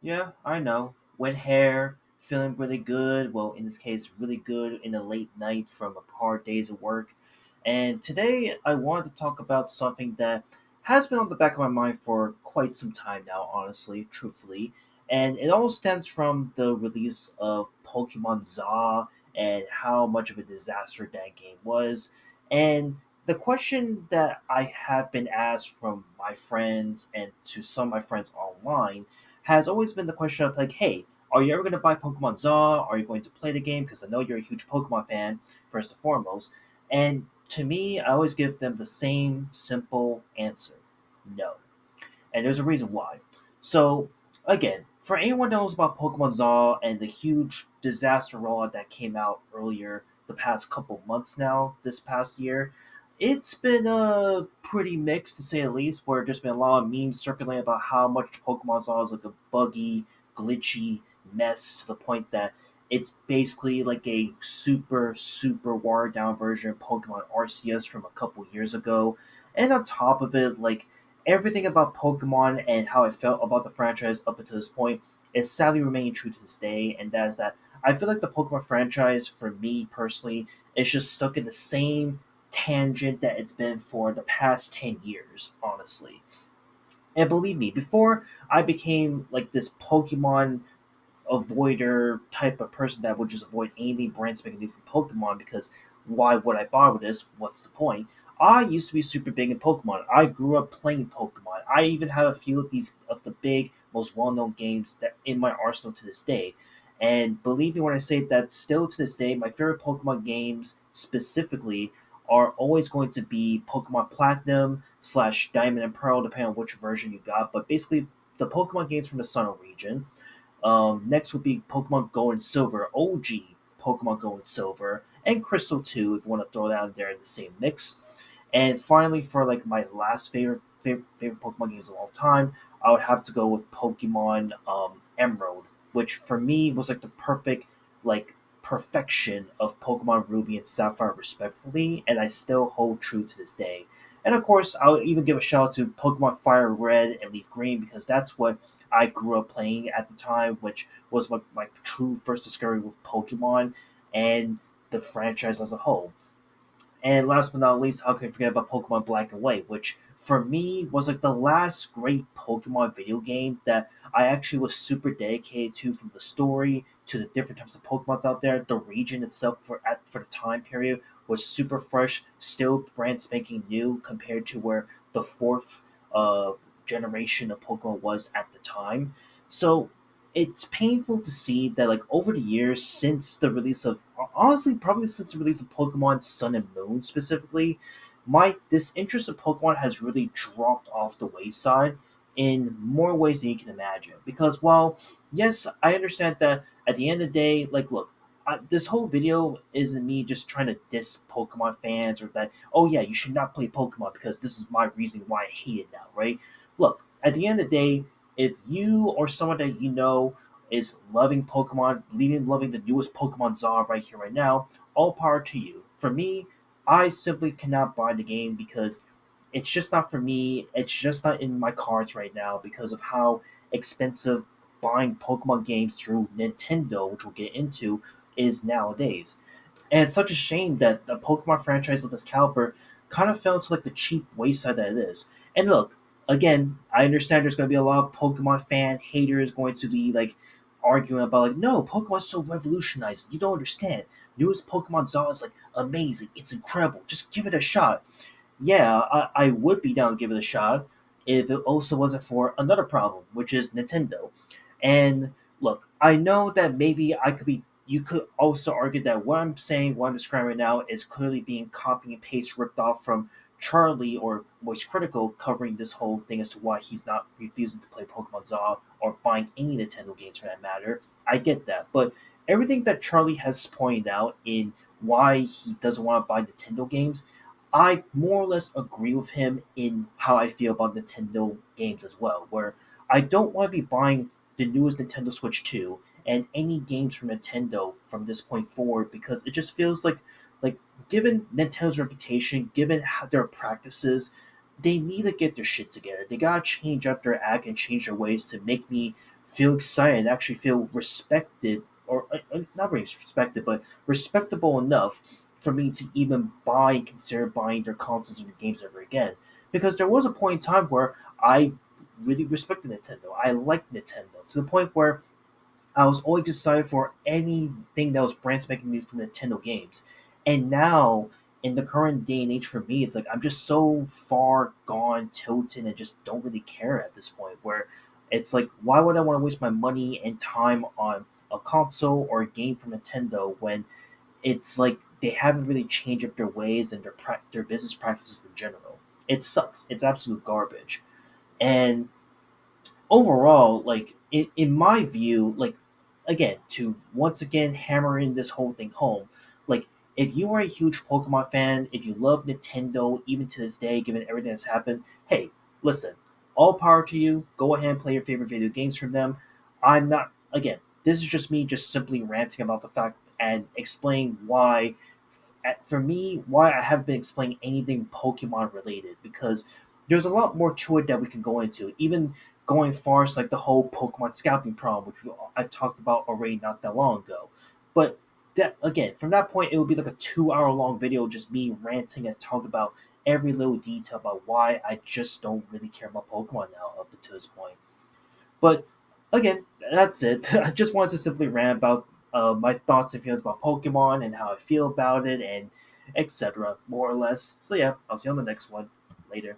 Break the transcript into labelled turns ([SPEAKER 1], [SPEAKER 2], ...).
[SPEAKER 1] Yeah, I know. Wet hair, feeling really good. Well, in this case, really good in a late night from a hard days of work. And today I wanted to talk about something that has been on the back of my mind for quite some time now, honestly, truthfully. And it all stems from the release of Pokemon Za and how much of a disaster that game was. And the question that I have been asked from my friends and to some of my friends online has always been the question of like, hey, are you ever going to buy Pokemon Za? Are you going to play the game? Because I know you're a huge Pokemon fan, first and foremost. And to me, I always give them the same simple answer: no. And there's a reason why. So, again, for anyone that knows about Pokemon Za and the huge disaster rollout that came out earlier the past couple months now, this past year, it's been pretty mixed to say the least. Where there's been a lot of memes circulating about how much Pokemon Za is like a buggy, glitchy mess to the point that it's basically like a super watered down version of Pokemon Arceus from a couple years ago. And on top of it, like everything about Pokemon and how I felt about the franchise up until this point is sadly remaining true to this day, and that is that I feel like the Pokemon franchise, for me personally, is just stuck in the same tangent that it's been for the past 10 years, honestly. And believe me, before I became like this Pokemon avoider type of person that would just avoid anything brand spanking new from Pokemon because why would I bother with this? What's the point? I used to be super big in Pokemon. I grew up playing Pokemon. I even have a few of these of the big, most well-known games that in my arsenal to this day. And believe me when I say that still to this day, my favorite Pokemon games specifically are always going to be Pokemon Platinum slash Diamond and Pearl, depending on which version you got. But basically, the Pokemon games from the Sinnoh region. Next would be Pokemon Gold and Silver, OG Pokemon Gold and Silver, and Crystal 2, if you want to throw that in there in the same mix. And finally, for like my last favorite Pokemon games of all time, I would have to go with Pokemon Emerald, which for me was like the perfect like perfection of Pokemon Ruby and Sapphire, respectfully, and I still hold true to this day. And of course, I'll even give a shout out to Pokemon Fire Red and Leaf Green because that's what I grew up playing at the time, which was my true first discovery with Pokemon and the franchise as a whole. And last but not least, how can I forget about Pokemon Black and White, which for me was like the last great Pokemon video game that I actually was super dedicated to, from the story to the different types of Pokemons out there. The region itself for the time period was super fresh, still brand spanking new compared to where the fourth uh, generation of Pokemon was at the time. So it's painful to see that like over the years since the release of honestly probably since the release of Pokemon Sun and Moon specifically, my this interest in Pokemon has really dropped off the wayside in more ways than you can imagine. Because while yes, I understand that at the end of the day, like look, this whole video isn't me just trying to diss Pokemon fans or that oh yeah you should not play Pokemon because this is my reason why I hate it now, right? Look, at the end of the day, if you or someone that you know is loving Pokemon, loving the newest Pokemon Zone right here, right now, all power to you. For me, I simply cannot buy the game because it's just not for me. It's just not in my cards right now because of how expensive buying Pokemon games through Nintendo, which we'll get into, is nowadays. And it's such a shame that the Pokemon franchise of this caliber kind of fell into like the cheap wayside that it is. And look, again, I understand there's going to be a lot of Pokemon fan haters going to be like arguing about like, no, Pokemon's so revolutionized. You don't understand. Newest Pokemon Zaw is like amazing. It's incredible. Just give it a shot. Yeah, I would be down to give it a shot if it also wasn't for another problem, which is Nintendo. And look, I know that maybe I could be. You could also argue that what I'm saying, what I'm describing right now, is clearly being copy and paste ripped off from Charlie or Voice Critical covering this whole thing as to why he's not refusing to play Pokemon Zaw or buying any Nintendo games for that matter. I get that, but everything that Charlie has pointed out in why he doesn't want to buy Nintendo games, I more or less agree with him in how I feel about Nintendo games as well. Where I don't want to be buying the newest Nintendo Switch 2 and any games from Nintendo from this point forward because it just feels like given Nintendo's reputation, given how their practices, they need to get their shit together. They gotta change up their act and change their ways to make me feel excited, actually feel respected, or not really respected, but respectable enough for me to even buy and consider buying their consoles or their games ever again. Because there was a point in time where I really respected Nintendo. I liked Nintendo to the point where I was always excited for anything that was brand spanking new from Nintendo games. And now, in the current day and age for me, it's like I'm just so far gone, tilted, and just don't really care at this point. Where it's like, why would I want to waste my money and time on a console or a game from Nintendo when it's like they haven't really changed up their ways and their business practices in general? It sucks. It's absolute garbage. And overall, like in my view, like again, to once again hammer in this whole thing home, like if you are a huge Pokemon fan, if you love Nintendo even to this day, given everything that's happened, hey, listen, all power to you. Go ahead and play your favorite video games from them. I'm not again. This is just me, just simply ranting about the fact and explaining why. For me, why I haven't been explaining anything Pokemon related because there's a lot more to it that we can go into. Even going far as like the whole Pokemon scalping problem, which I've talked about already not that long ago. But that again, from that point, it would be like a 2 hour long video just me ranting and talking about every little detail about why I just don't really care about Pokemon now up until this point. But again, that's it. I just wanted to simply rant about my thoughts and feelings about Pokemon and how I feel about it and etc. More or less. So yeah, I'll see you on the next one later.